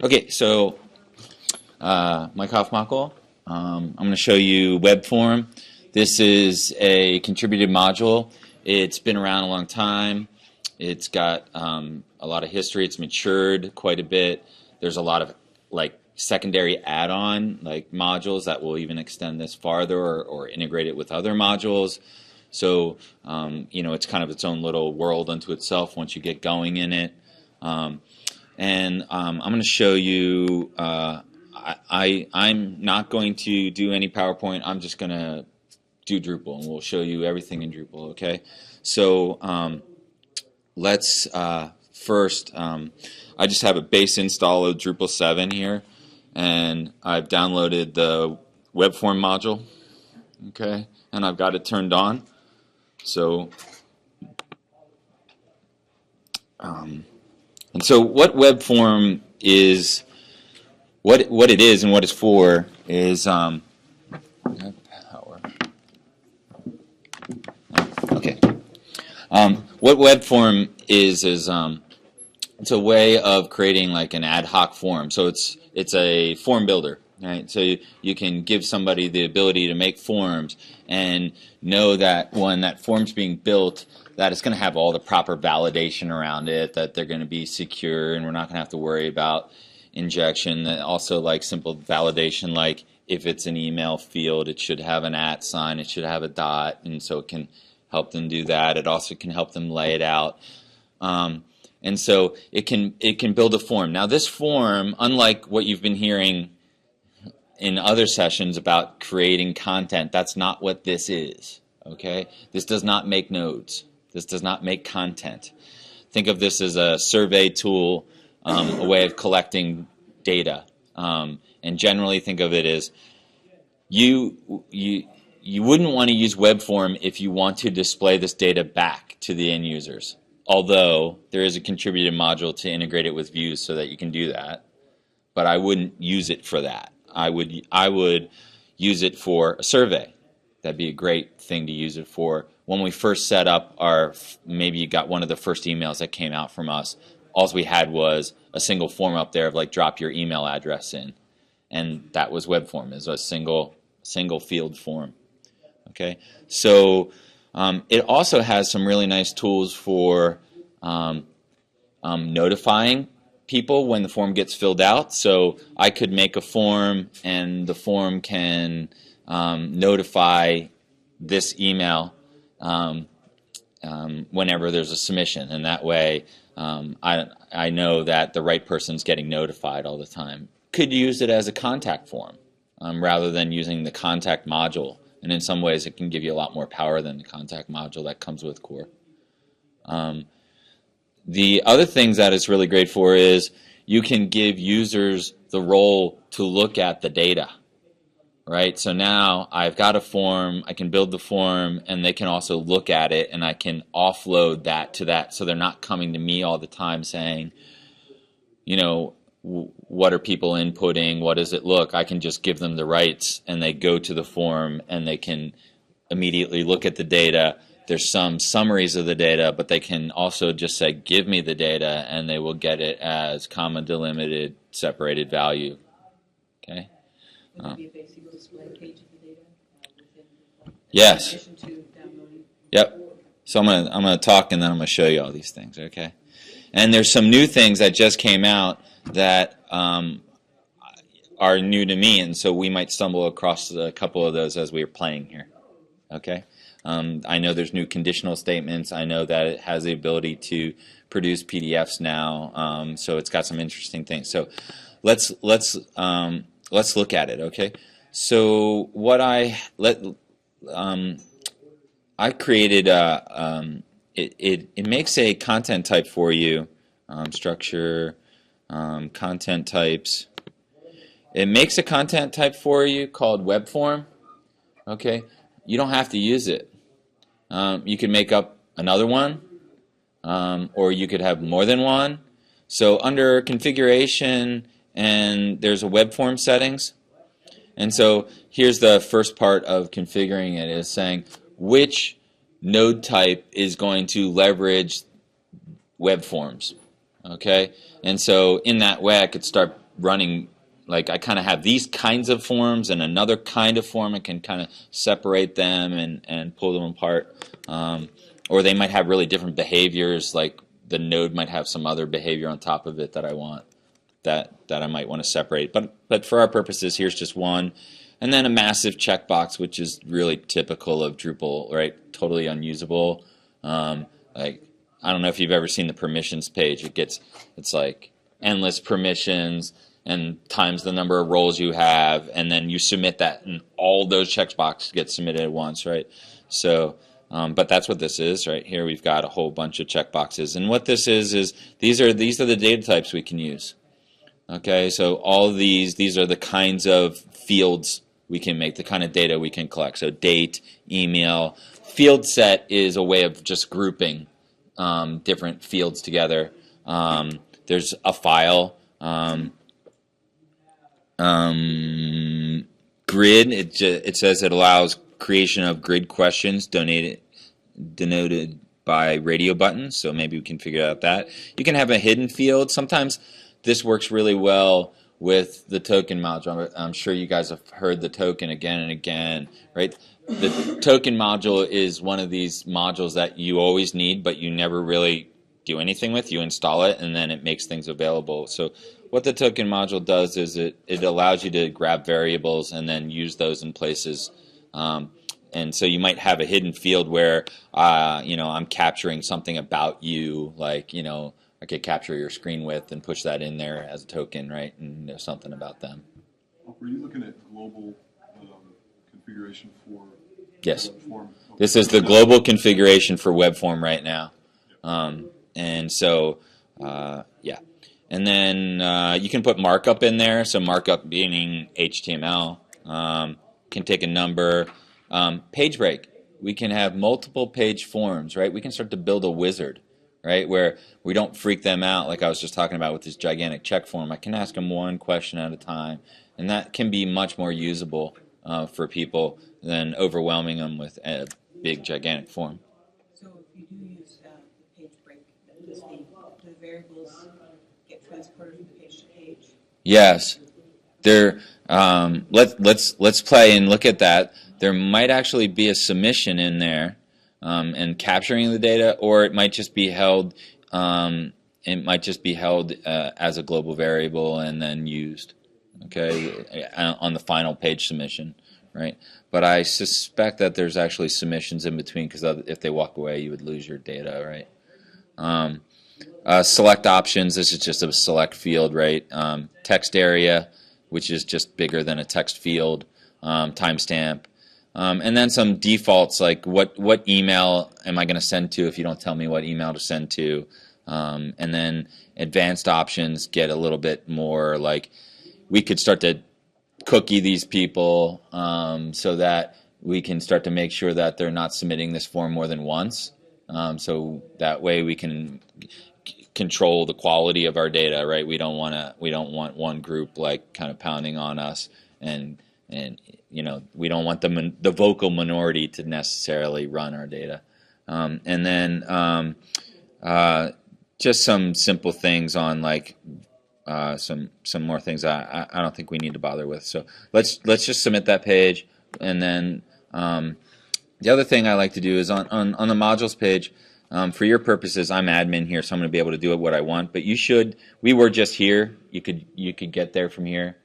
Okay, so Mike Hofmackel, I'm going to show you Webform. This is a contributed module. It's been around a long time. It's got a lot of history. It's matured quite a bit. There's a lot of secondary add-on modules that will even extend this farther or integrate it with other modules. So it's kind of its own little world unto itself once you get going in it. And I'm going to show you, I'm not going to do any PowerPoint. I'm just going to do Drupal, and we'll show you everything in Drupal, okay? So let's first, I just have a base install of Drupal 7 here, and I've downloaded the Webform module, okay? And I've got it turned on. So and so what Webform is, what it is and what it's for is, okay. What Webform is it's a way of creating an ad hoc form. So it's a form builder, right? So you can give somebody the ability to make forms and know that when that form's being built, that it's going to have all the proper validation around it, that they're going to be secure, and we're not going to have to worry about injection. And also simple validation, like if it's an email field, it should have an @ sign, it should have a dot, and so it can help them do that. It also can help them lay it out. And so it can build a form. Now this form, unlike what you've been hearing in other sessions about creating content, that's not what this is, okay? This does not make nodes. This does not make content. Think of this as a survey tool, a way of collecting data. And generally think of it as you wouldn't want to use Webform if you want to display this data back to the end users. Although there is a contributed module to integrate it with views so that you can do that. But I wouldn't use it for that. I would use it for a survey. That'd be a great thing to use it for. When we first set up maybe you got one of the first emails that came out from us, all we had was a single form up there of drop your email address in. And that was Webform, is a single field form. Okay, so it also has some really nice tools for notifying people when the form gets filled out. So I could make a form, and the form can notify this email whenever there's a submission, and that way I know that the right person's getting notified all the time. Could use it as a contact form rather than using the contact module, and in some ways it can give you a lot more power than the contact module that comes with Core. The other things that it's really great for is you can give users the role to look at the data. Right, so now I've got a form, I can build the form, and they can also look at it, and I can offload that to that, so they're not coming to me all the time saying, what are people inputting, what does it look? I can just give them the rights, and they go to the form, and they can immediately look at the data. There's some summaries of the data, but they can also just say, give me the data, and they will get it as comma delimited, separated value. Okay? Yes. Yep. So I'm gonna talk, and then I'm gonna show you all these things. Okay. And there's some new things that just came out that are new to me, and so we might stumble across a couple of those as we are playing here. Okay. I know there's new conditional statements. I know that it has the ability to produce PDFs now. So it's got some interesting things. So let's look at it. Okay. So what I created it makes a content type for you, structure, content types. It makes a content type for you called Webform. Okay, you don't have to use it. You can make up another one, or you could have more than one. So under configuration, and there's a Webform settings. And so here's the first part of configuring it, is saying which node type is going to leverage web forms. Okay, and so in that way I could start running, like I kind of have these kinds of forms and another kind of form, and can kind of separate them and pull them apart. Or they might have really different behaviors, like the node might have some other behavior on top of it that I want, that I might want to separate. But for our purposes, here's just one. And then a massive checkbox, which is really typical of Drupal, right? Totally unusable. Like, I don't know if you've ever seen the permissions page. It's like endless permissions and times the number of roles you have, and then you submit that, and all those checkboxes get submitted at once, right? So, but that's what this is, right? Here we've got a whole bunch of checkboxes, and what this is these are the data types we can use. Okay, so all of these are the kinds of fields we can make, the kind of data we can collect. So date, email. Field set is a way of just grouping different fields together. There's a file. Grid, it says it allows creation of grid questions denoted by radio buttons, so maybe we can figure out that. You can have a hidden field. Sometimes this works really well with the token module. I'm sure you guys have heard the token again and again, right? The token module is one of these modules that you always need, but you never really do anything with. You install it, and then it makes things available. So what the token module does is it allows you to grab variables and then use those in places. And so you might have a hidden field where, I'm capturing something about you, like, I could capture your screen width and push that in there as a token, right? And there's something about them. Were you looking at global configuration for Yes. Webform? Okay. This is the global configuration for Webform right now. And so, yeah. And then you can put markup in there. So markup meaning HTML. Can take a number. Page break. We can have multiple page forms, right? We can start to build a wizard, right, where we don't freak them out like I was just talking about with this gigantic check form. I can ask them one question at a time, and that can be much more usable for people than overwhelming them with a big, gigantic form. So if you do use the page break, does the variables get transported from page to page? Yes. Let's play and look at that. There might actually be a submission in there and capturing the data, or it might just be held. As a global variable and then used, okay, on the final page submission, right? But I suspect that there's actually submissions in between, because if they walk away, you would lose your data, right? Select options. This is just a select field, right? Text area, which is just bigger than a text field. Timestamp. And then some defaults, like what email am I going to send to if you don't tell me what email to send to. And then advanced options get a little bit more like we could start to cookie these people so that we can start to make sure that they're not submitting this form more than once. So that way we can control the quality of our data, right? We don't want one group like kind of pounding on us, and we don't want the vocal minority to necessarily run our data. And then just some simple things on like some more things I don't think we need to bother with. So let's just submit that page, and then the other thing I like to do is on the modules page. For your purposes, I'm admin here, so I'm going to be able to do what I want. But we were just here. You could get there from here,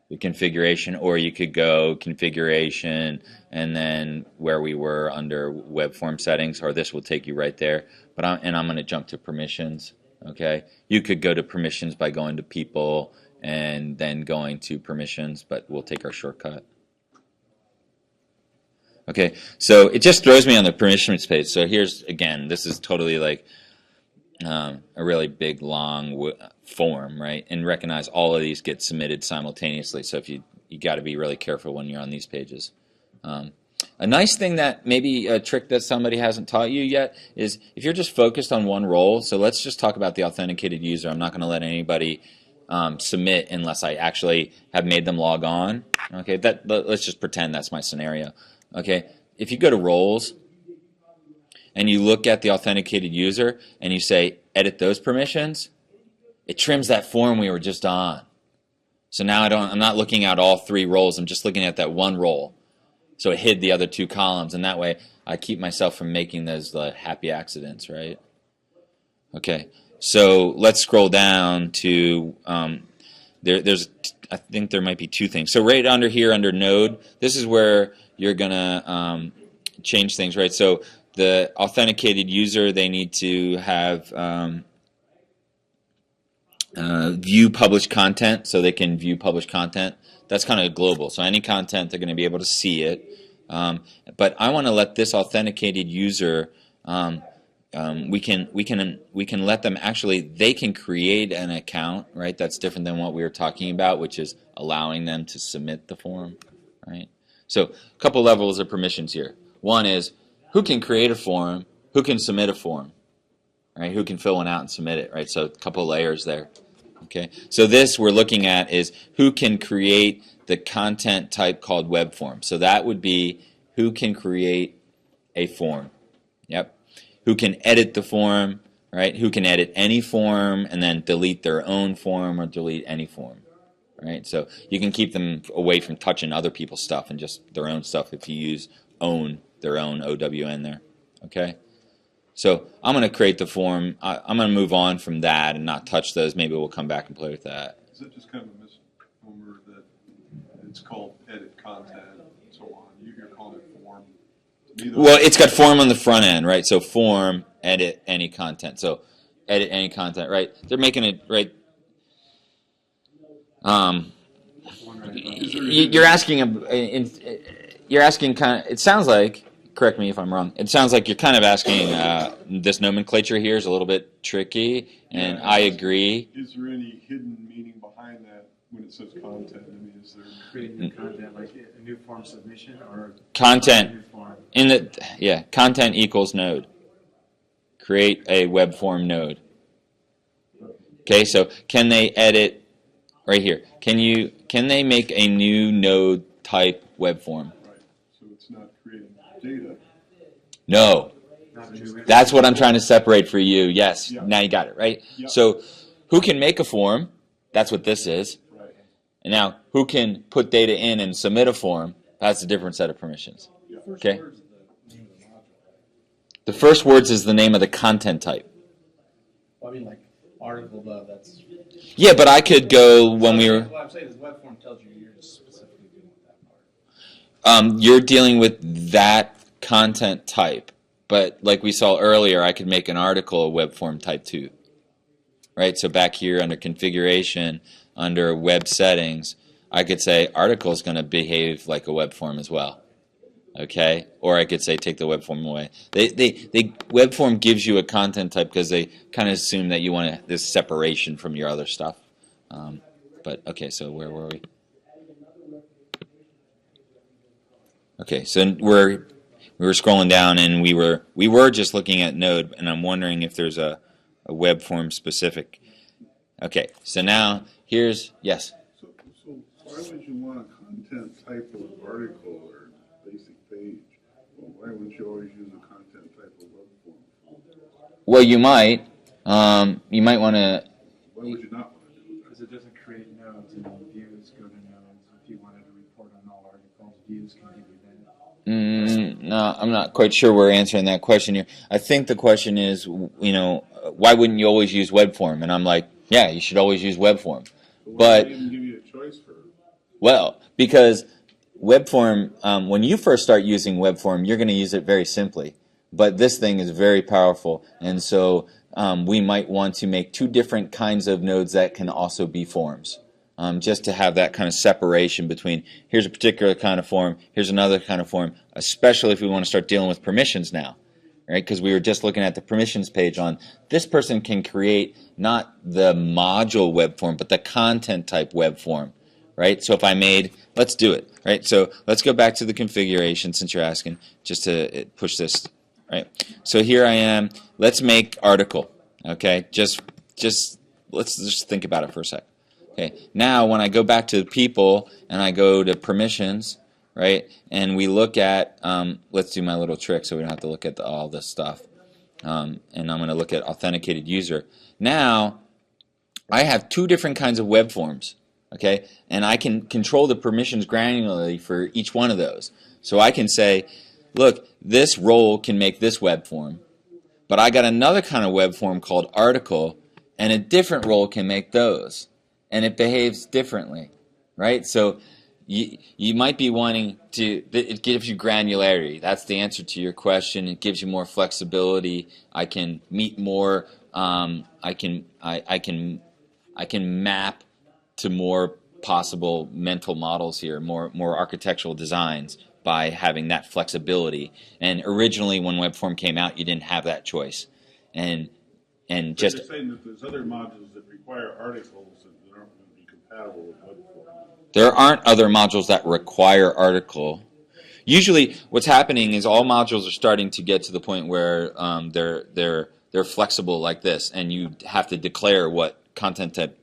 the configuration, or you could go configuration and then where we were under web form settings, or this will take you right there. But I'm going to jump to permissions. Okay, you could go to permissions by going to people and then going to permissions, but we'll take our shortcut. Okay, so it just throws me on the permissions page. So here's, again, this is totally like a really big, long form, right? And recognize all of these get submitted simultaneously. So if you got to be really careful when you're on these pages. A nice thing that maybe a trick that somebody hasn't taught you yet is if you're just focused on one role. So let's just talk about the authenticated user. I'm not going to let anybody submit unless I actually have made them log on. Okay, let's just pretend that's my scenario. Okay, if you go to roles and you look at the authenticated user and you say edit those permissions, it trims that form we were just on. So now I'm not looking at all 3 roles. I'm just looking at that one role. So it hid the other 2 columns, and that way I keep myself from making those happy accidents, right? Okay, so let's scroll down to I think there might be 2 things. So right under here, under Node, this is where you're gonna change things, right? So the authenticated user, they need to have view published content, so they can view published content. That's kind of global. So any content, they're going to be able to see it. But I want to let this authenticated user, we can let them actually, they can create an account, right? That's different than what we were talking about, which is allowing them to submit the form, right? So a couple levels of permissions here. One is who can create a form, who can submit a form, right? Who can fill one out and submit it, right? So a couple layers there. Okay, so this we're looking at is who can create the content type called web form. So that would be who can create a form. Yep. Who can edit the form, right? Who can edit any form and then delete their own form or delete any form, right? So you can keep them away from touching other people's stuff and just their own stuff if you use their own OWN there. Okay. So I'm going to create the form. I'm going to move on from that and not touch those. Maybe we'll come back and play with that. Is it just kind of a misnomer that it's called edit content and so on? You're calling it form. Well, it's got form on the front end, right? So form, edit any content. So edit any content, right? They're making it, right? You're asking kind of, it sounds like, correct me if I'm wrong, it sounds like you're kind of asking this nomenclature here is a little bit tricky, and I agree. Is there any hidden meaning behind that when it says content? I mean, is there creating new content, like a new form submission or content new form? Content equals node. Create a web form node. Okay, so can they edit right here? Can they make a new node type web form? Right. So it's not creating data. No. That's what I'm trying to separate for you. Yes. Yeah. Now you got it, right? Yeah. So who can make a form? That's what this is. Right. And now who can put data in and submit a form? That's a different set of permissions. Yeah. Okay. The first words is the name of the content type. Well, I mean, like article, that's. Yeah, but I could go when we were. What I'm saying is, web form tells you you're just specifically dealing with that part. You're dealing with that content type, but like we saw earlier, I could make an article a web form type 2. Right. So back here under configuration, under web settings, I could say article is going to behave like a web form as well. Okay, or I could say take the web form away. They web form gives you a content type because they kind of assume that you want this separation from your other stuff. But okay, so where were we? Okay, so we were scrolling down and we were just looking at Node, and I'm wondering if there's a web form specific. Okay, so now here's yes. So why would you want a content type of article or basic page? Well, why wouldn't you always use a content type of web form? Well, you might. You might want to. Why would you not want to do that? Because it doesn't create nodes and views go to nodes. If you wanted to report on all articles, views can give you that. No, I'm not quite sure we're answering that question here. I think the question is, why wouldn't you always use web form? And I'm like, yeah, you should always use web form. But didn't give you a choice for. Well, because web form, when you first start using web form, you're going to use it very simply. But this thing is very powerful, and so we might want to make 2 different kinds of nodes that can also be forms, just to have that kind of separation between here's a particular kind of form, here's another kind of form, especially if we want to start dealing with permissions now, right? Because we were just looking at the permissions page on this person can create not the module web form, but the content type web form, right? So if I made, let's do it, right? So let's go back to the configuration since you're asking, just to push this. Right. So here I am. Let's make article. Okay. Just let's just think about it for a sec. Okay. Now when I go back to people and I go to permissions, right, and we look at let's do my little trick so we don't have to look at all this stuff. And I'm going to look at authenticated user. Now I have 2 different kinds of web forms. Okay, and I can control the permissions granularly for each one of those. So I can say, look, this role can make this web form, but I got another kind of web form called article, and a different role can make those, and it behaves differently, right? So you might be wanting to, it gives you granularity. That's the answer to your question. It gives you more flexibility. I can meet more, I can map to more possible mental models here, more architectural designs by having that flexibility. And originally, when Webform came out, you didn't have that choice. And just You're saying that there's other modules that require articles that aren't going to be compatible with Webform. there aren't other modules that require article. Usually, what's happening is all modules are starting to get to the point where they're flexible like this, and you have to declare what content type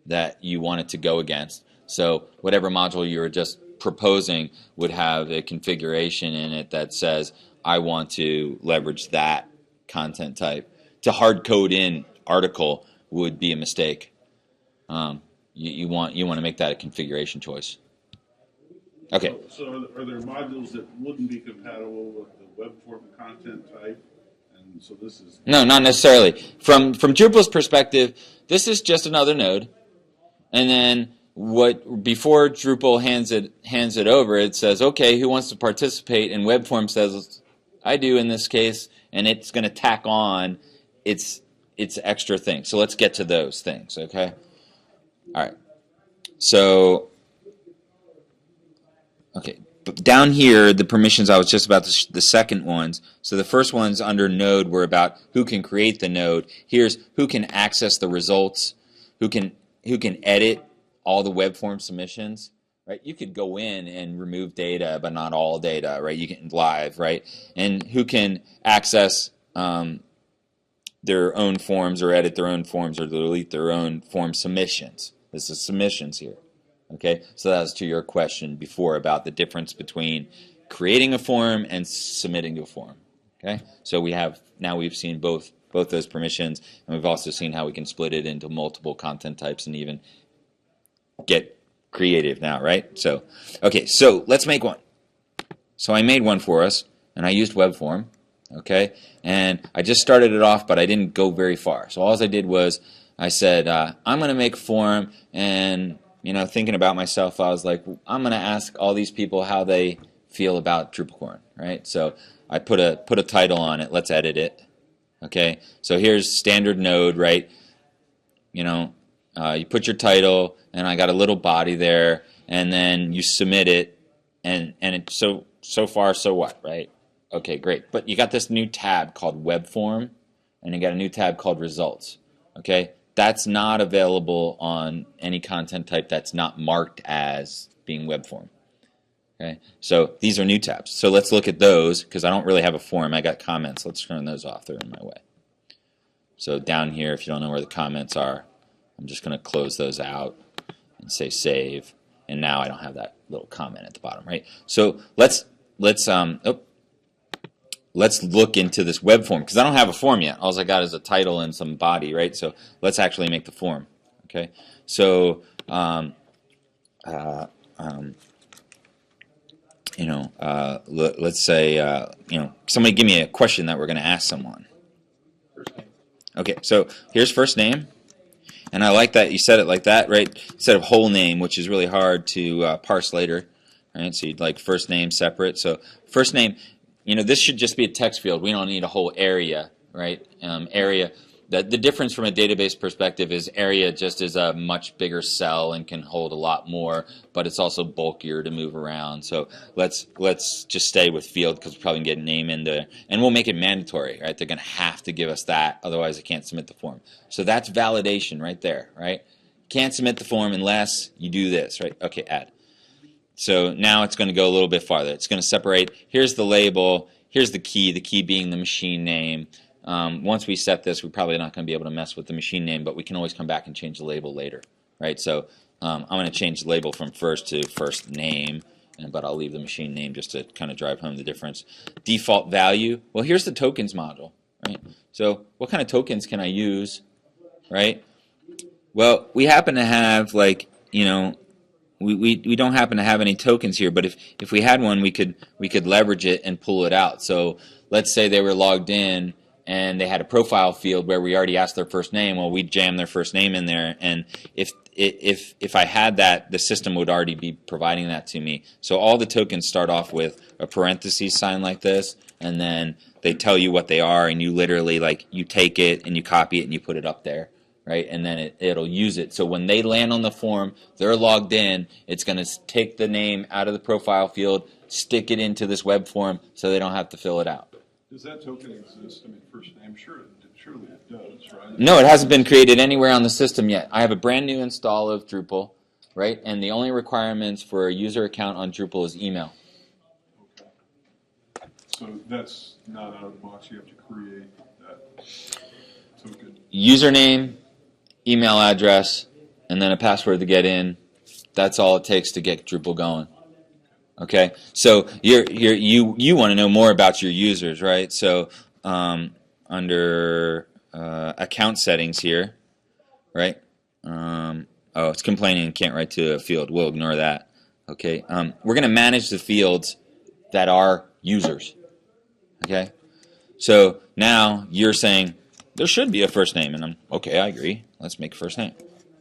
that you want it to go against. So whatever module you were just proposing would have a configuration in it that says, I want to leverage that content type. To hard code in article would be a mistake. You want to make that a configuration choice. Okay. So are there modules that wouldn't be compatible with the Webform content type? And so this is... No, not necessarily. From Drupal's perspective, this is just another node. And then before Drupal hands it over, it says, okay, who wants to participate? And Webform says, I do in this case, and it's going to tack on its extra thing. So let's get to those things, okay? All right. So, okay, but down here, the permissions, I was just about the second ones. So the first ones under node were about who can create the node. Here's who can access the results, who can edit all the web form submissions, right? You could go in and remove data, but not all data, right? You can live, right? And who can access their own forms or edit their own forms or delete their own form submissions. This is submissions here, okay? So that was to your question before about the difference between creating a form and submitting to a form, okay? So we've seen both those permissions, and we've also seen how we can split it into multiple content types and even get creative now, right? So, okay, so let's make one. So I made one for us, and I used Webform, okay? And I just started it off, but I didn't go very far. So all I did was I said, I'm going to make a form, and, thinking about myself, I was like, I'm going to ask all these people how they feel about DrupalCorn, right? So I put a title on it. Let's edit it. Okay, so here's standard node, right? You put your title, and I got a little body there, and then you submit it, and it so far, so what, right? Okay, great. But you got this new tab called Webform, and you got a new tab called Results. Okay, that's not available on any content type that's not marked as being Webform. Okay, so these are new tabs. So let's look at those, because I don't really have a form. I got comments. Let's turn those off. They're in my way. So down here, if you don't know where the comments are, I'm just going to close those out and say save. And now I don't have that little comment at the bottom, right? So let's look into this web form, because I don't have a form yet. All I got is a title and some body, right? So let's actually make the form. Okay, so let's say somebody give me a question that we're going to ask someone. First name. Okay, so here's first name, and I like that you said it like that, right? Instead of whole name, which is really hard to parse later, right? So you'd like first name separate. So first name, this should just be a text field. We don't need a whole area, right? Area. The difference from a database perspective is area just is a much bigger cell and can hold a lot more, but it's also bulkier to move around. So let's just stay with field, because we're probably going to get name in there. And we'll make it mandatory, right? They're going to have to give us that, otherwise they can't submit the form. So that's validation right there, right? Can't submit the form unless you do this, right? Okay, add. So now it's going to go a little bit farther. It's going to separate. Here's the label. Here's the key being the machine name. Once we set this, we're probably not going to be able to mess with the machine name, but we can always come back and change the label later, right? So I'm going to change the label from first to first name, but I'll leave the machine name just to kind of drive home the difference. Default value. Well, here's the tokens module, right? So what kind of tokens can I use, right? Well, we happen to have, like, we don't happen to have any tokens here, but if we had one, we could leverage it and pull it out. So let's say they were logged in and they had a profile field where we already asked their first name. Well, we'd jam their first name in there, and if I had that, the system would already be providing that to me. So all the tokens start off with a parentheses sign like this, and then they tell you what they are, and you literally you take it and you copy it and you put it up there. Right, and then it'll use it. So when they land on the form, they're logged in. It's going to take the name out of the profile field, stick it into this web form, so they don't have to fill it out. Does that token exist? I mean, first name, surely it does, right? No, it hasn't been created anywhere on the system yet. I have a brand new install of Drupal, right? And the only requirements for a user account on Drupal is email. Okay. So that's not out of the box. You have to create that token. Username, email address, and then a password to get in. That's all it takes to get Drupal going. Okay, so you want to know more about your users, right? So under account settings here, right? It's complaining can't write to a field. We'll ignore that. Okay, we're going to manage the fields that are users. Okay, so now you're saying there should be a first name, and I'm okay. I agree. Let's make a first name.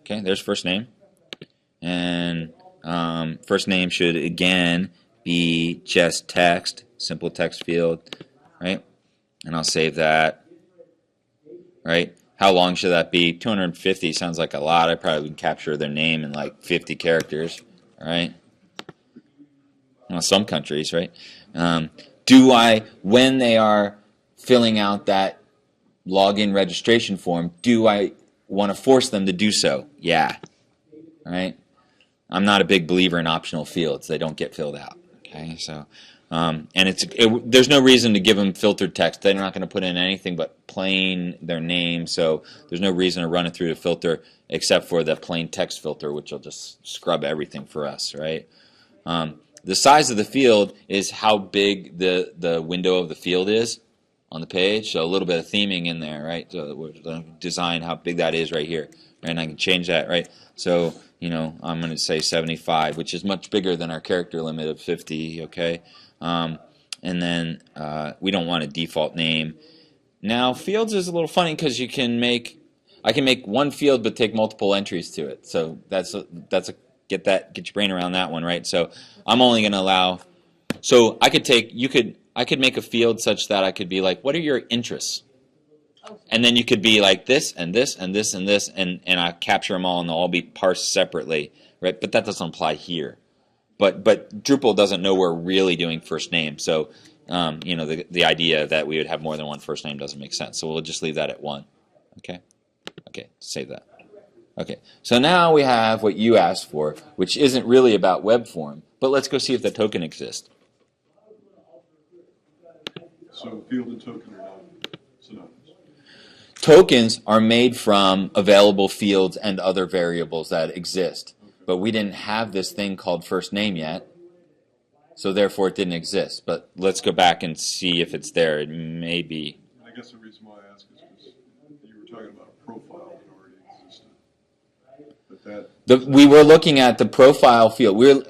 Okay, there's first name, and first name should again be just text, simple text field, right? And I'll save that. Right? How long should that be? 250 sounds like a lot. I probably would capture their name in 50 characters, right? Well, some countries, right? When they are filling out that login registration form, do I want to force them to do so? Yeah. Right? I'm not a big believer in optional fields. They don't get filled out. Okay, so there's no reason to give them filtered text. They're not going to put in anything but plain their name, so there's no reason to run it through the filter except for the plain text filter, which will just scrub everything for us, right? The size of the field is how big the window of the field is on the page, so a little bit of theming in there, right? So we'll design how big that is right here, right? And I can change that, right? So, I'm going to say 75, which is much bigger than our character limit of 50, okay? And then we don't want a default name. Now, fields is a little funny because I can make one field but take multiple entries to it. So get your brain around that one, right? So I'm only going to allow. So I could make a field such that I could be like, what are your interests? And then you could be like this and this and this and this, and I capture them all, and they'll all be parsed separately, right? But that doesn't apply here. But Drupal doesn't know we're really doing first name, so the idea that we would have more than one first name doesn't make sense. So we'll just leave that at 1. Okay, save that. Okay, so now we have what you asked for, which isn't really about Webform, but let's go see if the token exists. So field and token are not synonymous. Tokens are made from available fields and other variables that exist. But we didn't have this thing called first name yet, so therefore it didn't exist. But let's go back and see if it's there. It may be. I guess the reason why I ask is because you were talking about a profile that already existed. But We were looking at the profile field.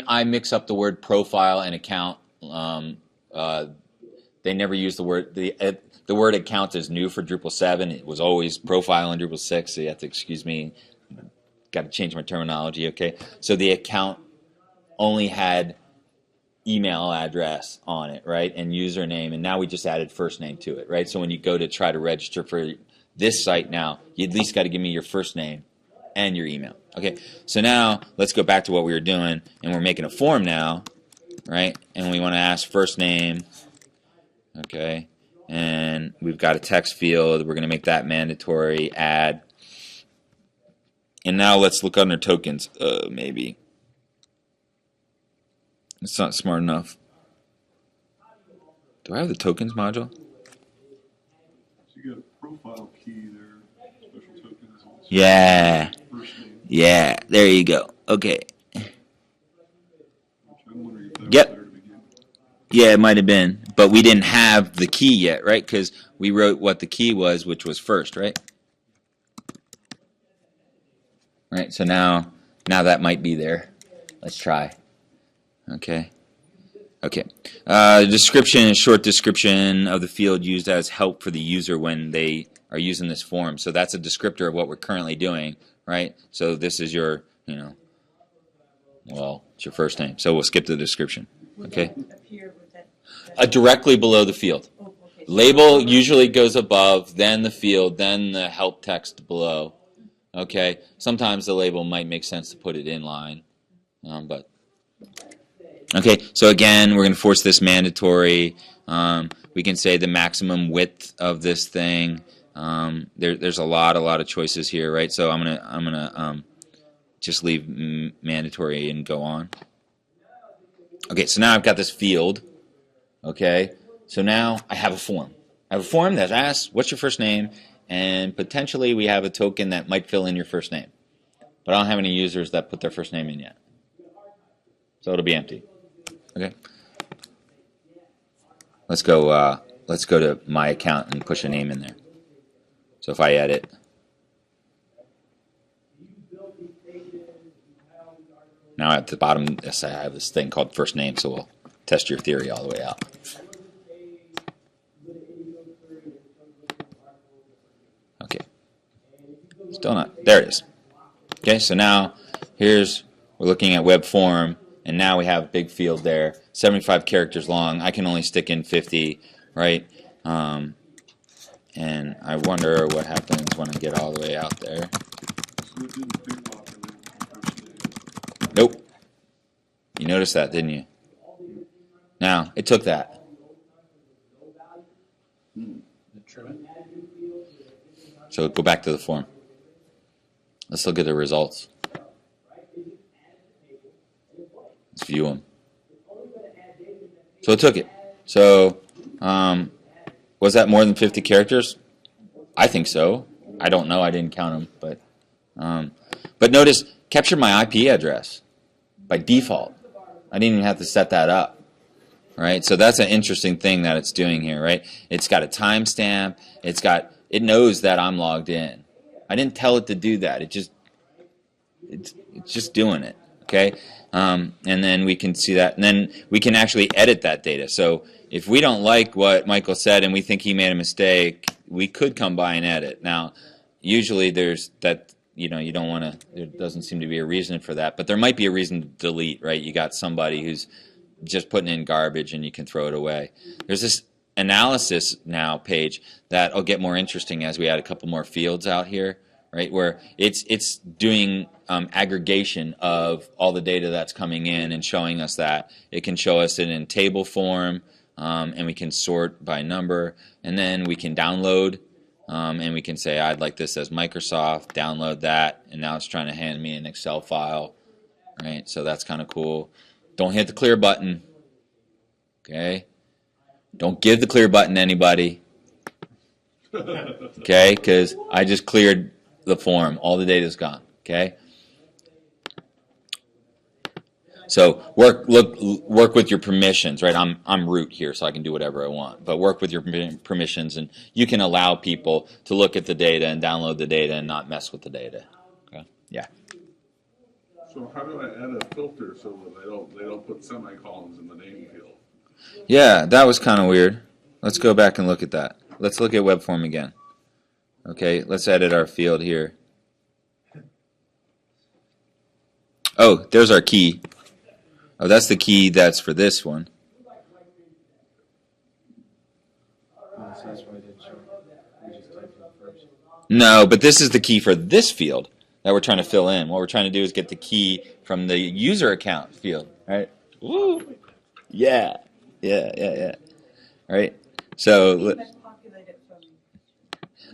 I mix up the word profile and account. They never use the word. The word account is new for Drupal 7. It was always profile in Drupal 6, so you have to excuse me. Got to change my terminology, okay? So the account only had email address on it, right, and username, and now we just added first name to it, right? So when you go to try to register for this site now, you at least got to give me your first name and your email. Okay, so now let's go back to what we were doing, and we're making a form now, right? And we want to ask first name, okay? And we've got a text field. We're going to make that mandatory, add. And now let's look under tokens. Maybe. It's not smart enough. Do I have the tokens module? So you got a profile key there, special tokens. Yeah. First name. Yeah, there you go. Okay. Which I'm wondering if that was Yep. there to begin. Yeah, it might have been. But we didn't have the key yet, right? Because we wrote what the key was, which was first, right? Right, so now Now that might be there. Let's try. Okay. Okay. Description is short description of the field used as help for the user when they are using this form. So that's a descriptor of what we're currently doing, right? So this is your, well, it's your first name. So we'll skip the description. Okay. Would that appear with that? Directly below the field. Oh, okay. Label usually goes above, then the field, then the help text below. Okay. Sometimes the label might make sense to put it in line, but. Okay, so again, we're going to force this mandatory. We can say the maximum width of this thing. There's a lot of choices here, right? So I'm gonna just leave mandatory and go on. Okay, so now I've got this field. Okay, so now I have a form. I have a form that asks, "What's your first name?" And potentially we have a token that might fill in your first name, but I don't have any users that put their first name in yet, so it'll be empty. Okay. Let's go to my account and push a name in there. So if I edit, now at the bottom, I have this thing called first name. So we'll test your theory all the way out. Okay. Still not. There it is. Okay. So now we're looking at Webform. And now we have a big field there, 75 characters long. I can only stick in 50, right? And I wonder what happens when I get all the way out there. So it didn't pre-populate the first name. Nope. You noticed that, didn't you? Now, it took that. So go back to the form. Let's look at the results. Let's view them. So it took it. So was that more than 50 characters? I think so. I don't know. I didn't count them, but notice captured my IP address by default. I didn't even have to set that up. Right? So that's an interesting thing that it's doing here, right? It's got a timestamp. It knows that I'm logged in. I didn't tell it to do that. It's just doing it. Okay? And then we can see that, and then we can actually edit that data. So if we don't like what Michael said and we think he made a mistake, we could come by and edit. Now, usually there's that, you don't want to, there doesn't seem to be a reason for that, but there might be a reason to delete, right? You got somebody who's just putting in garbage and you can throw it away. There's this analysis now page that'll get more interesting as we add a couple more fields out here. Right, where it's doing aggregation of all the data that's coming in and showing us that. It can show us it in table form, and we can sort by number, and then we can download, and we can say, I'd like this as Microsoft, download that, and now it's trying to hand me an Excel file. Right, so that's kind of cool. Don't hit the clear button. Okay, don't give the clear button to anybody. Okay, because I just cleared the form. All the data is gone. Okay. So work with your permissions, right? I'm root here, so I can do whatever I want. But work with your permissions, and you can allow people to look at the data and download the data and not mess with the data. Okay. Yeah. So how do I add a filter so that they don't put semicolons in the name field? Yeah, that was kind of weird. Let's go back and look at that. Let's look at Webform again. Okay, let's edit our field here. Oh, there's our key. Oh, that's the key that's for this one. So that's why I did show. We just typed it first. No, but this is the key for this field that we're trying to fill in. What we're trying to do is get the key from the user account field, right? Woo! Yeah. All right. So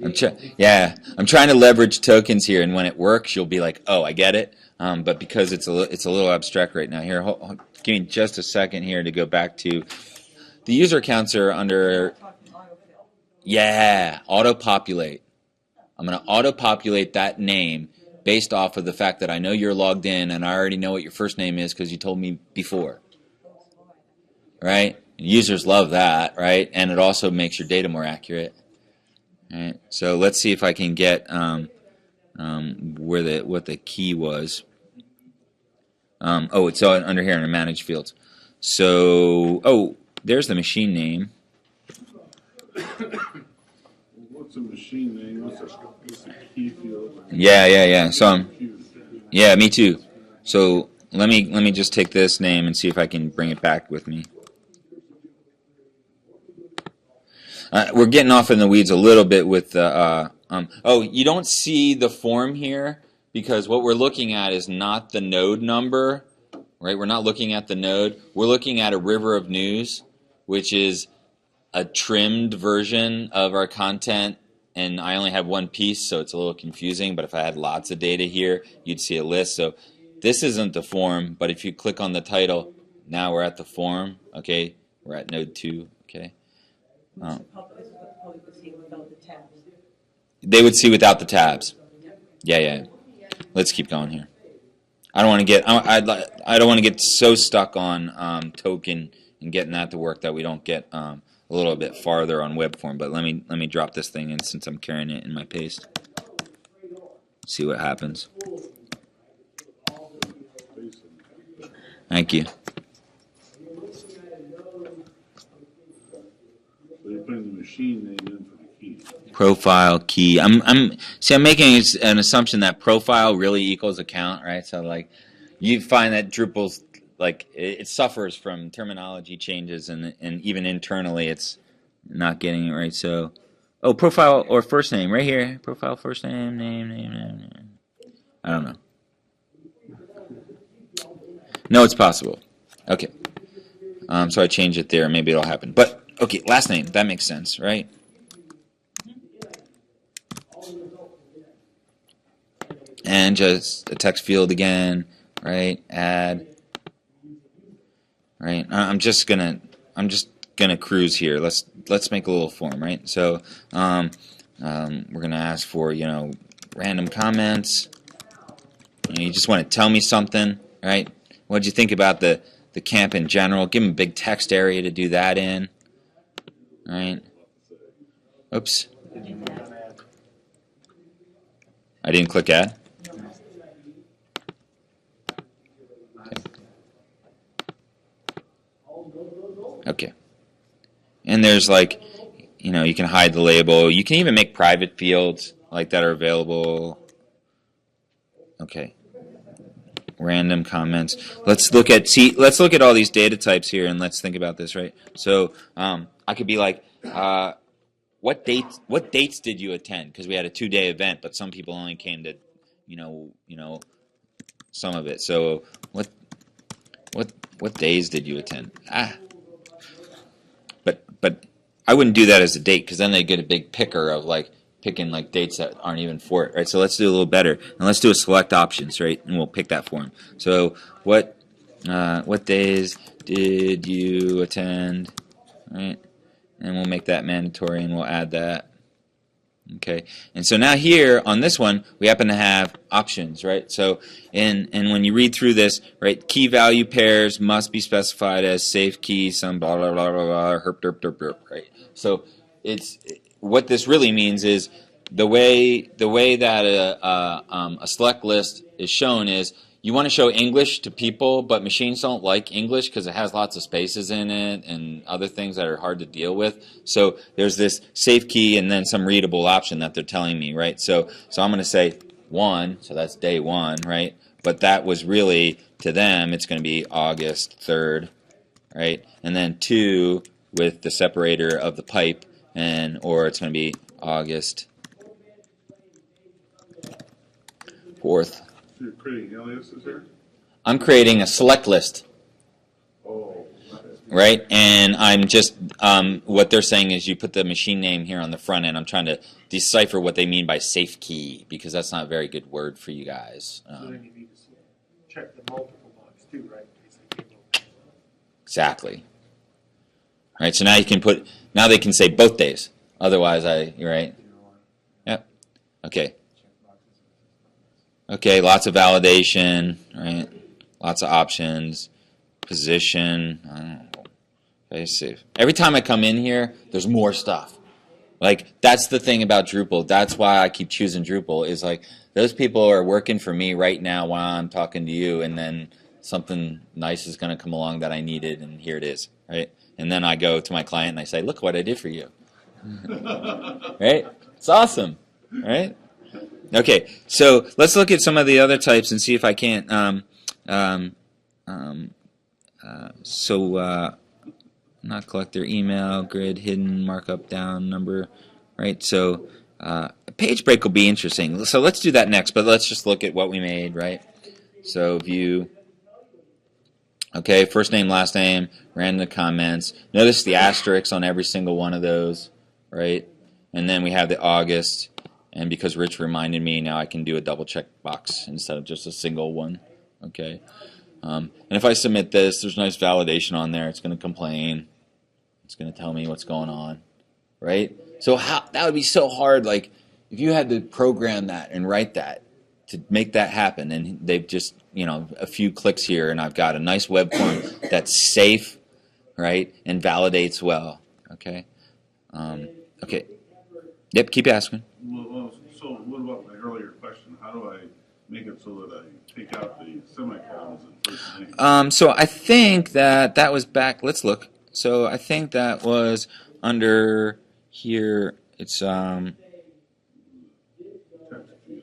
I'm trying to leverage tokens here, and when it works, you'll be like, "Oh, I get it." But because it's a little abstract right now. Here, give me just a second here to go back to the user accounts are under. Yeah, auto-populate. I'm going to auto-populate that name based off of the fact that I know you're logged in, and I already know what your first name is because you told me before. Right? Users love that, right? And it also makes your data more accurate. Right, so let's see if I can get what the key was. Oh, it's under here in manage fields. So, oh, there's the machine name. What's a machine name? What's a key field? Yeah. So, Confused. yeah, me too. So let me just take this name and see if I can bring it back with me. We're getting off in the weeds a little bit with the. Oh, you don't see the form here because what we're looking at is not the node number, right? We're not looking at the node. We're looking at a river of news, which is a trimmed version of our content, and I only have one piece, so it's a little confusing, but if I had lots of data here, you'd see a list. So this isn't the form, but if you click on the title, now we're at the form, okay? We're at node 2, okay? This is what the public would see without the tabs. They would see without the tabs. Yeah. Let's keep going here. I don't want to get I don't want to get so stuck on token and getting that to work that we don't get a little bit farther on Webform. But let me drop this thing in since I'm carrying it in my paste. See what happens. Thank you. So you're putting the machine name in for the key. Profile key. I'm making an assumption that profile really equals account, right? So like, you find that Drupal's like it suffers from terminology changes, and even internally, it's not getting it right. So, oh, profile or first name right here. Profile first name. I don't know. No, it's possible. Okay. So I changed it there. Maybe it'll happen. But okay, last name. That makes sense, right? And just a text field again, right? Add, right? I'm just gonna cruise here. Let's make a little form, right? So we're gonna ask for random comments. You just want to tell me something, right? What did you think about the camp in general? Give them a big text area to do that in, right? Oops, I didn't click add. Okay. And there's like, you can hide the label. You can even make private fields like that are available. Okay. Random comments. Let's look at all these data types here and let's think about this, right? So I could be like, what dates did you attend? Because we had a 2-day event, but some people only came to, some of it. So what days did you attend? But I wouldn't do that as a date because then they get a big picker of like picking like dates that aren't even for it, right? So let's do a little better and let's do a select options, right? And we'll pick that for them. So what days did you attend, right? And we'll make that mandatory and we'll add that. Okay, and so now here on this one we happen to have options, right? So and when you read through this, right, key value pairs must be specified as safe key, some blah blah blah blah blah, herp derp derp derp, right? So it's what this really means is the way that a select list is shown is you want to show English to people, but machines don't like English because it has lots of spaces in it and other things that are hard to deal with. So there's this safe key and then some readable option that they're telling me, right? So I'm going to say 1, so that's day 1, right? But that was really, to them, it's going to be August 3rd, right? And then 2 with the separator of the pipe, or it's going to be August 4th. You're creating aliases here? I'm creating a select list, Oh. right? And I'm just, what they're saying is you put the machine name here on the front end. I'm trying to decipher what they mean by safe key because that's not a very good word for you guys. So then you need to check the multiple box too, right? Exactly. Right, so now you can now they can say both days. Otherwise, you're right. Yep. Okay. Okay, lots of validation, right? Lots of options, position. I don't know. Very safe. Every time I come in here, there's more stuff. Like, that's the thing about Drupal. That's why I keep choosing Drupal, is like, those people are working for me right now while I'm talking to you, and then something nice is going to come along that I needed, and here it is, right? And then I go to my client and I say, look what I did for you. Right? It's awesome, right? Okay, so let's look at some of the other types and see if I can't. Not collector, email, grid, hidden, markup, down, number, right? So page break will be interesting. So let's do that next, but let's just look at what we made, right? So view. Okay, first name, last name, random comments. Notice the asterisks on every single one of those, right? And then we have the August. And because Rich reminded me, now I can do a double check box instead of just a single one. Okay. And if I submit this, there's nice validation on there. It's going to complain. It's going to tell me what's going on, right? So that would be so hard. Like if you had to program that and write that to make that happen, and they've just a few clicks here, and I've got a nice web form that's safe, right, and validates well. Okay. Okay. Yep. Keep asking. Well, so what about my earlier question? How do I make it so that I take out the semicolons and first name? So I think that was back. Let's look. So I think that was under here. It's Text field.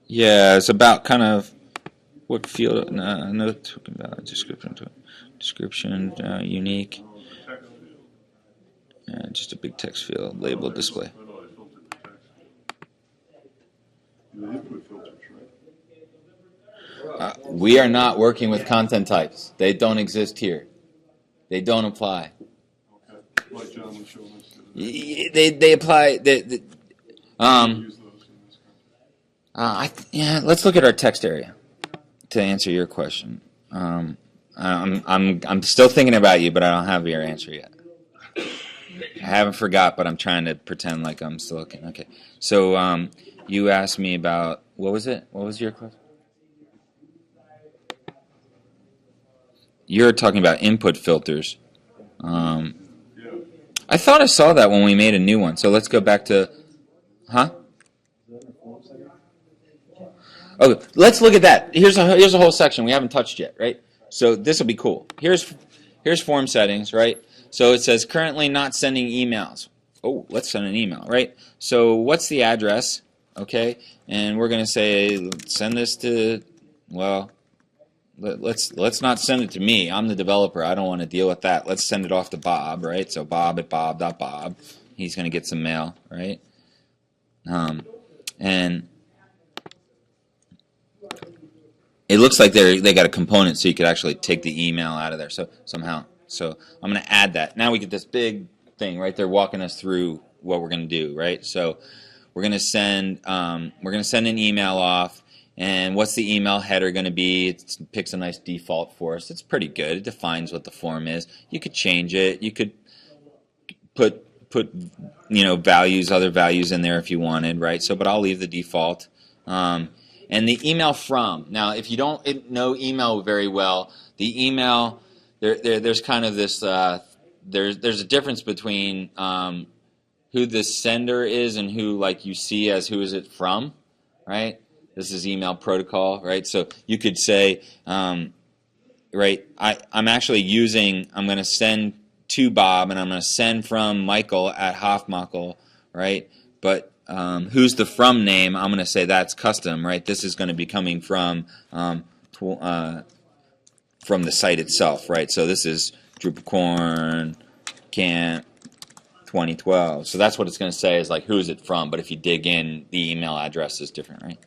yeah. It's about kind of what field. No token value description unique. Oh, the text field. Yeah, just a big text field label display. How do I filter the text field? The input filters, right? We are not working with content types. They don't exist here. They don't apply. Okay. Like John was showing us. They apply. Use those in this context. Yeah. Let's look at our text area to answer your question. I'm still thinking about you, but I don't have your answer yet. I haven't forgot, but I'm trying to pretend like I'm still looking. Okay. So you asked me about what was it? What was your question? You're talking about input filters. Yeah. I thought I saw that when we made a new one. So let's go back to, huh? Okay, let's look at that. Here's a whole section we haven't touched yet, right? So this will be cool. Here's form settings, right? So it says currently not sending emails. Oh, let's send an email, right? So what's the address? Okay, and we're going to say send this to, well, let's not send it to me. I'm the developer. I don't want to deal with that. Let's send it off to Bob, right? So Bob at bob.bob. He's going to get some mail, right? And it looks like they got a component so you could actually take the email out of there. So somehow. So I'm going to add that. Now we get this big thing right there walking us through what we're going to do, right? So we're going to send an email off. And what's the email header going to be? It picks a nice default for us. It's pretty good. It defines what the form is. You could change it. You could put values, other values in there if you wanted, right? So, but I'll leave the default. And the email from. Now, if you don't know email very well, the email there's kind of this. There's a difference between who the sender is and who like you see as who is it from, right? This is email protocol, right? So you could say, right, I'm going to send to Bob, and I'm going to send from Michael at Hofmackel, right? But who's the from name? I'm going to say that's custom, right? This is going to be coming from the site itself, right? So this is DrupalCorn Camp 2012. So that's what it's going to say is like who is it from? But if you dig in, the email address is different, right?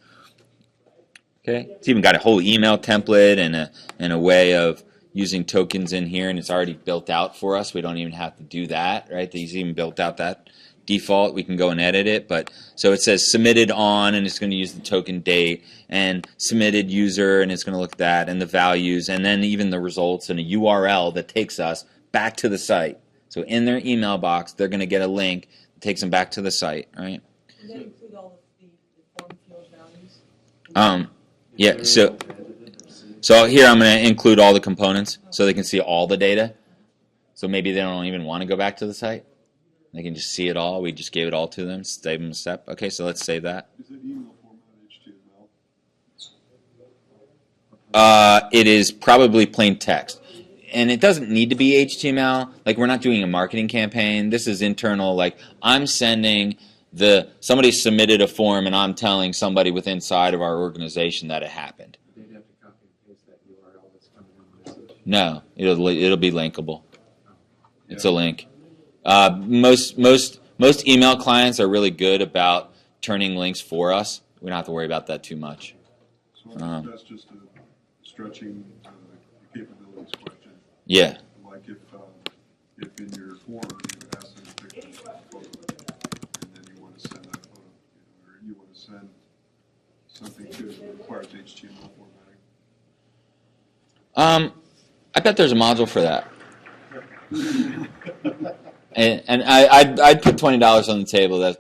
Okay, it's even got a whole email template and a way of using tokens in here, and it's already built out for us. We don't even have to do that, right? These even built out that default. We can go and edit it, but so it says submitted on, and it's going to use the token date, and submitted user, and it's going to look at that, and the values, and then even the results, and a URL that takes us back to the site. So in their email box, they're going to get a link that takes them back to the site, right? Does that include all of the form field values? Yeah, so here I'm going to include all the components so they can see all the data. So maybe they don't even want to go back to the site. They can just see it all. We just gave it all to them, save them a step. Okay, so let's save that. Is it email format HTML? It is probably plain text. And it doesn't need to be HTML. Like, we're not doing a marketing campaign. This is internal. Like, I'm sending somebody submitted a form, and I'm telling somebody within inside of our organization that it happened. They'd have to copy and paste that URL that's coming in the message. No, it'll be linkable. It's a link. Most email clients are really good about turning links for us. We don't have to worry about that too much. So that's just a stretching the capabilities question. Yeah. Like if in your form you ask them to pick a photo, and then you want to send that photo, or you want to send something to it that requires HTML formatting. I bet there's a module for that. and I'd put $20 on the table. There's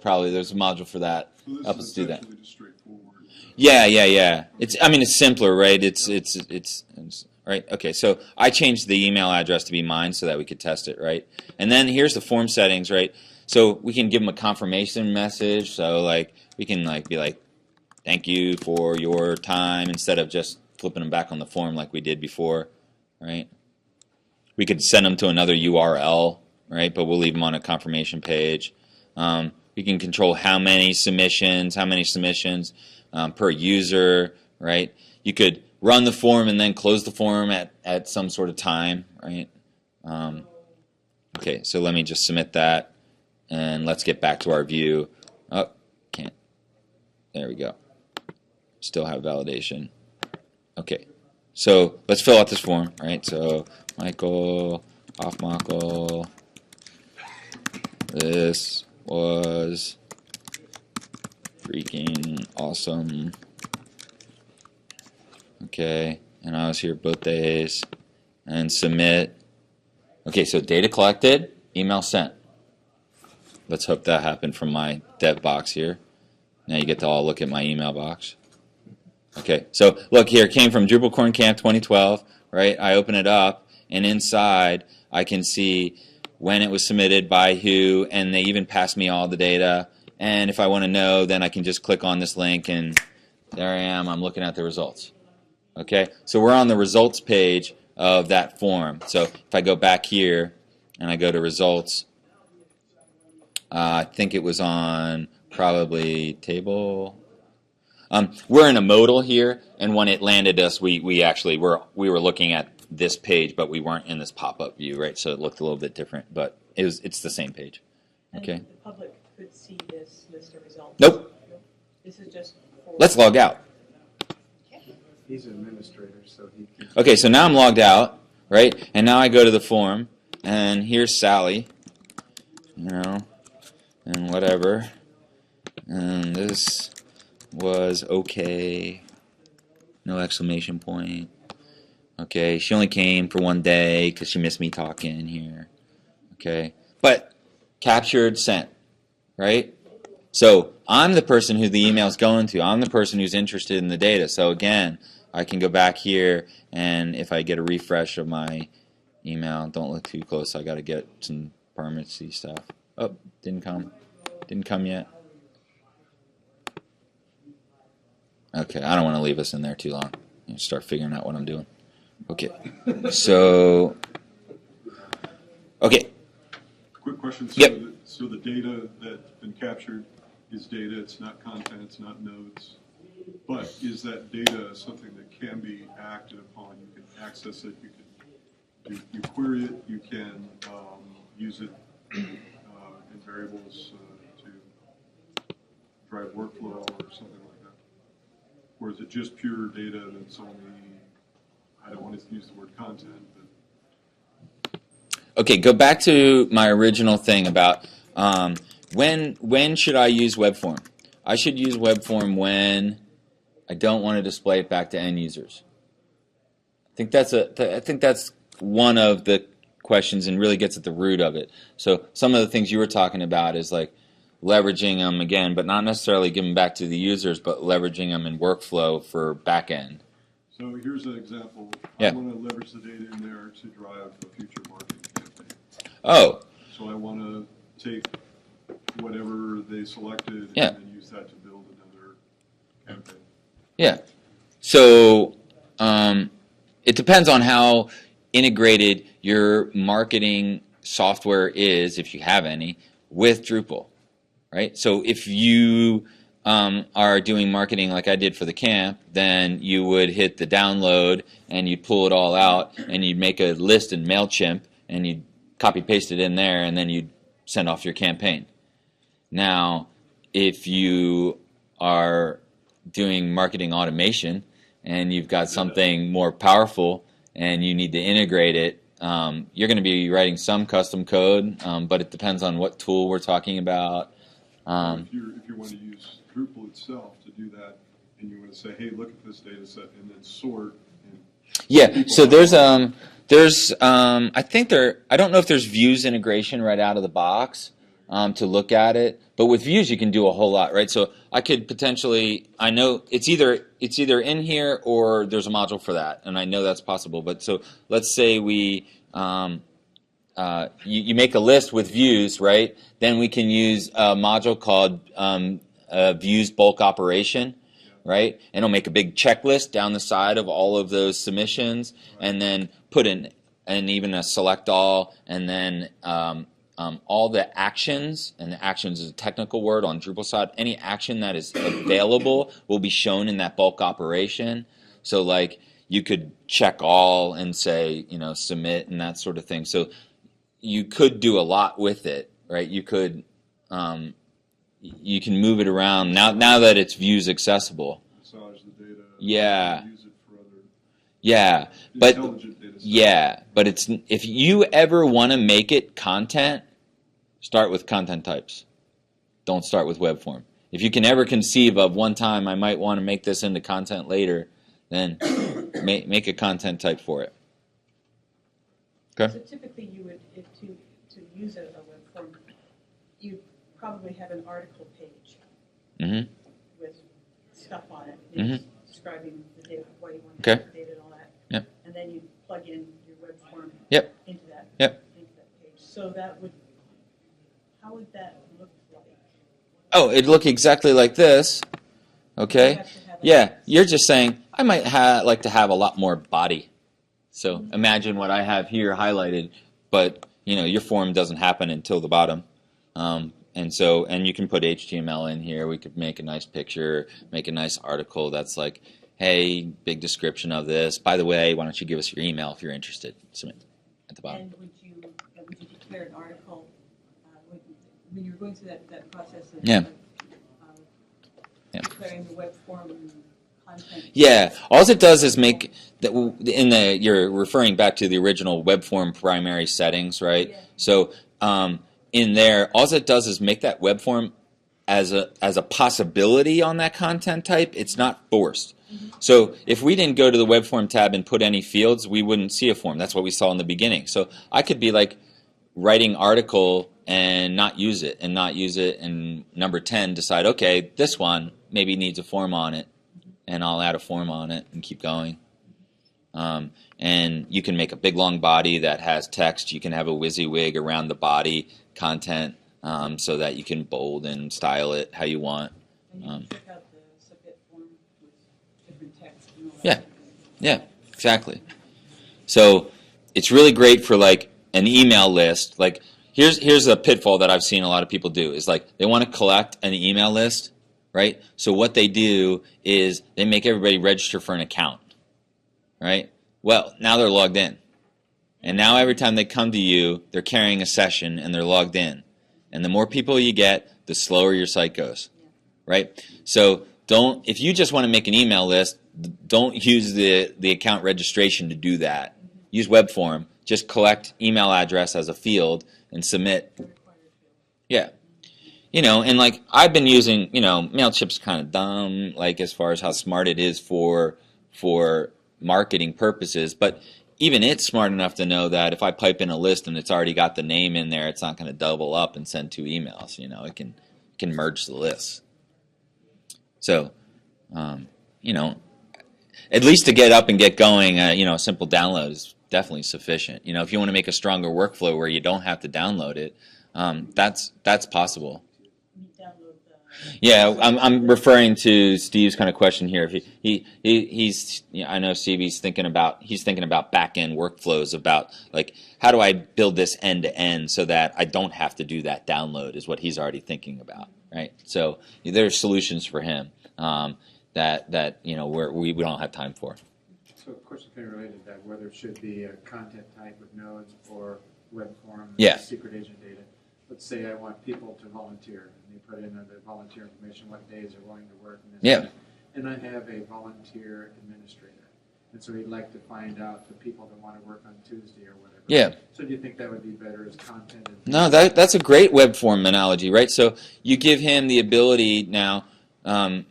a module for that. So this Help is us do that. essentially just straightforward. Yeah. It's simpler, right? It's right. Okay, so I changed the email address to be mine so that we could test it, right? And then here's the form settings, right? So we can give them a confirmation message. So like we can be like, thank you for your time, instead of just flipping them back on the form like we did before, right? We could send them to another URL, right? But we'll leave them on a confirmation page. We can control how many submissions per user, right? You could run the form and then close the form at some sort of time, right? Okay, so let me just submit that, and let's get back to our view. Oh, can't. There we go. Still have validation. Okay, so let's fill out this form, right? So Michael Hofmackel, this was freaking awesome. Okay, and I was here both days. And submit. Okay, so data collected, email sent. Let's hope that happened from my dev box here. Now you get to all look at my email box. Okay, so look here, it came from DrupalCorn Camp 2012, right? I open it up, and inside I can see when it was submitted, by who, and they even pass me all the data. And if I want to know, then I can just click on this link, and there I am. I'm looking at the results. Okay, so we're on the results page of that form. So if I go back here and I go to results, I think it was on probably table. We're in a modal here, and when it landed us, we were looking at this page, but we weren't in this pop-up view, right? So it looked a little bit different, but it's the same page. Okay. And the public could see this list of results? Nope. This is just for... Let's log out. He's an administrator, so he can... Okay, so now I'm logged out, right? And now I go to the form, and here's Sally, and whatever. And this was okay. No exclamation point. Okay, she only came for one day because she missed me talking here. Okay, but captured, sent, right? So I'm the person who the email's going to. I'm the person who's interested in the data. So again, I can go back here, and if I get a refresh of my email, don't look too close. I got to get some permanency stuff. Oh, didn't come yet. Okay, I don't want to leave us in there too long. Start figuring out what I'm doing. Okay, so okay. Quick question. So, Yep. So the data that's been captured is data. It's not content. It's not nodes. But is that data something that can be acted upon? You can access it. You query it. You can use it in variables to drive workflow or something like that. Or is it just pure data that's only, I don't want to use the word content, but Okay, go back to my original thing about when should I use Webform? I should use Webform when I don't want to display it back to end users. I think that's one of the questions and really gets at the root of it. So some of the things you were talking about is like leveraging them again, but not necessarily giving back to the users, but leveraging them in workflow for back end. so here's an example. Yeah. I want to leverage the data in there to drive a future marketing campaign. Oh, So I want to take whatever they selected Yeah. and then use that to build another campaign. yeah. So It depends on how integrated your marketing software is, if you have any, with Drupal, right? So if you are doing marketing like I did for the camp, then you would hit the download and you'd pull it all out and you'd make a list in MailChimp and you'd copy paste it in there and then you'd send off your campaign. Now, if you are doing marketing automation and you've got something more powerful and you need to integrate it, you're going to be writing some custom code, but it depends on what tool we're talking about. If you want to use Drupal itself to do that, and you want to say, hey, look at this data set, and then sort. Yeah, so there's I think I don't know if there's views integration right out of the box to look at it, but with views you can do a whole lot, right? So I could potentially, I know it's either in here or there's a module for that, and I know that's possible. But so let's say we you make a list with views, right? Then we can use a module called views bulk operation, right? And it'll make a big checklist down the side of all of those submissions, and then put in and even a select all, and then all the actions, and the actions is a technical word on Drupal side. Any action that is available will be shown in that bulk operation. So like you could check all and say, submit and that sort of thing. So you could do a lot with it, right? You could, you can move it around now that it's views accessible. Massage the data. Yeah. Use it for other but intelligent data sets. yeah, but it's if you ever want to make it content, start with content types. Don't start with web form. If you can ever conceive of one time I might want to make this into content later, then make a content type for it. Okay. So typically you would, to use a web form, you probably have an article page Mm-hmm. with stuff on it, Mhm. describing the data, why you want Okay. to the data and all that. Yep. And then you plug in your web form Yep. into that Yep. page. So how would that look like? Oh, it'd look exactly like this. Okay. You have to have a- Yeah, you're just saying I might like to have a lot more body. So imagine what I have here highlighted, but your form doesn't happen until the bottom. And you can put HTML in here. We could make a nice picture, make a nice article that's like, hey, big description of this. By the way, why don't you give us your email if you're interested? Submit at the bottom. And would you declare an article, when you're going through that process of Yeah. Yeah. declaring the web form content? Yeah, all it does is make you're referring back to the original web form primary settings, right? Yeah. So in there, all it does is make that web form as a possibility on that content type. It's not forced. Mm-hmm. So if we didn't go to the web form tab and put any fields, we wouldn't see a form. That's what we saw in the beginning. So I could be like writing article and not use it, and number 10 decide, okay, this one maybe needs a form on it, and I'll add a form on it and keep going. And you can make a big long body that has text. You can have a WYSIWYG around the body content so that you can bold and style it how you want. And you can check out the submit form with different text and all Yeah. that. Yeah, exactly. So it's really great for like an email list. Like here's a pitfall that I've seen a lot of people do is like they want to collect an email list, right? So what they do is they make everybody register for an account, right? Well, now they're logged in. And now every time they come to you, they're carrying a session and they're logged in. And the more people you get, the slower your site goes, right? So if you just want to make an email list, don't use the account registration to do that. Use Webform. Just collect email address as a field and submit. Yeah. And like I've been using, MailChimp's kind of dumb, like as far as how smart it is for marketing purposes, but even it's smart enough to know that if I pipe in a list and it's already got the name in there, it's not going to double up and send 2 emails. It can merge the lists. So, at least to get up and get going, a simple download is definitely sufficient. If you want to make a stronger workflow where you don't have to download it, that's possible. You download Yeah, I'm referring to Steve's kind of question here. If he's I know Steve, he's thinking about back end workflows, about like, how do I build this end to end so that I don't have to do that download, is what he's already thinking about, right? So there's solutions for him that we don't have time for. So a question kind of related to that, whether it should be a content type with nodes or Webform, Yeah. secret agent data. Let's say I want people to volunteer, and they put in the volunteer information, what days they're willing to work. And this Yeah. and I have a volunteer administrator. And so he'd like to find out the people that want to work on Tuesday or whatever. Yeah. So do you think that would be better as content? No, that's a great web form analogy, right? So you give him the ability now, and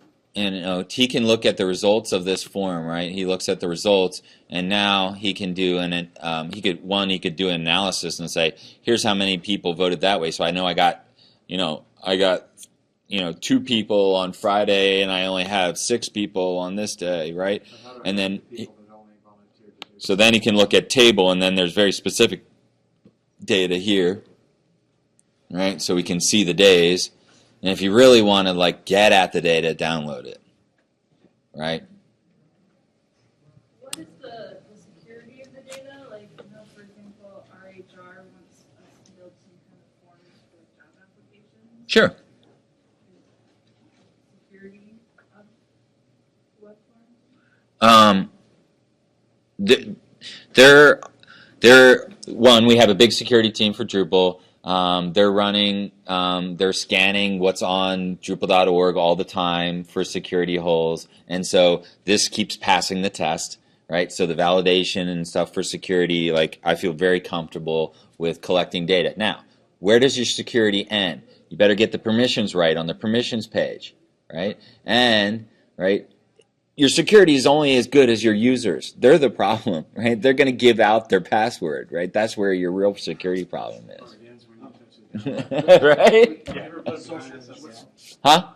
he can look at the results of this form, right? He looks at the results, and now he can do he could do an analysis and say, here's how many people voted that way. So I know I got 2 people on Friday, and I only have 6 people on this day, right? And then so then he can look at table, and then there's very specific data here, right? So we can see the days. And if you really want to like get at the data, download it, right? What is the security of the data? Like, for example, RHR wants us to build some kind of forms for job applications. Sure. Security of web forms? We have a big security team for Drupal. They're scanning what's on Drupal.org all the time for security holes, and so this keeps passing the test, right? So the validation and stuff for security, like, I feel very comfortable with collecting data. Now, where does your security end? You better get the permissions right on the permissions page, right? And, right, your security is only as good as your users. They're the problem, right? They're going to give out their password, right? That's where your real security problem is. Right? Do you ever put behind SSL? Huh?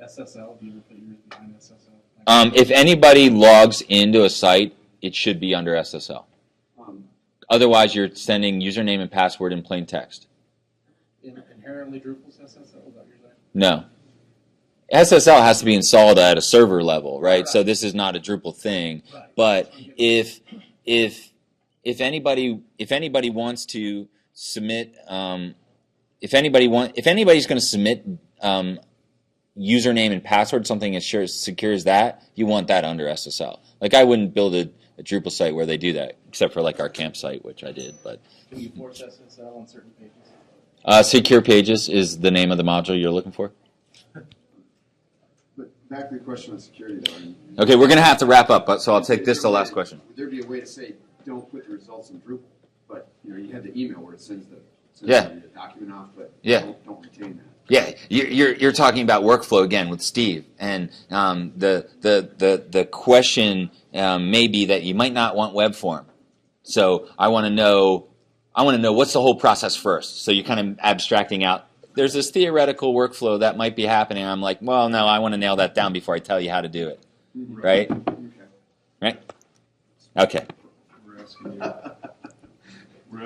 SSL? Do you ever put yours behind SSL? If anybody logs into a site, it should be under SSL. Otherwise, you're sending username and password in plain text. Inherently Drupal's SSL? Is that what you're saying? No. SSL has to be installed at a server level, right? So this is not a Drupal thing. Right. But if anybody wants to submit, if anybody's going to submit username and password, something as secure as that, you want that under SSL. Like, I wouldn't build a Drupal site where they do that, except for like our campsite, which I did. But Can you force SSL on certain pages? Secure Pages is the name of the module you're looking for. But back to the question on security, though. Okay, we're going to have to wrap up, but so I'll take this to the last question. Would there be a way to say, don't put the results in Drupal, but you have the email where it sends the document off, but don't retain that. Yeah, you're talking about workflow again with Steve, and the question may be that you might not want web form. So I want to know what's the whole process first. So you're kind of abstracting out. There's this theoretical workflow that might be happening. I'm like, well, no, I want to nail that down before I tell you how to do it. Right? Right? Okay. We're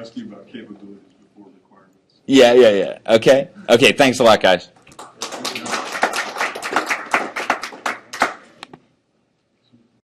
asking you about capabilities before requirements. Yeah. Okay. Thanks a lot, guys.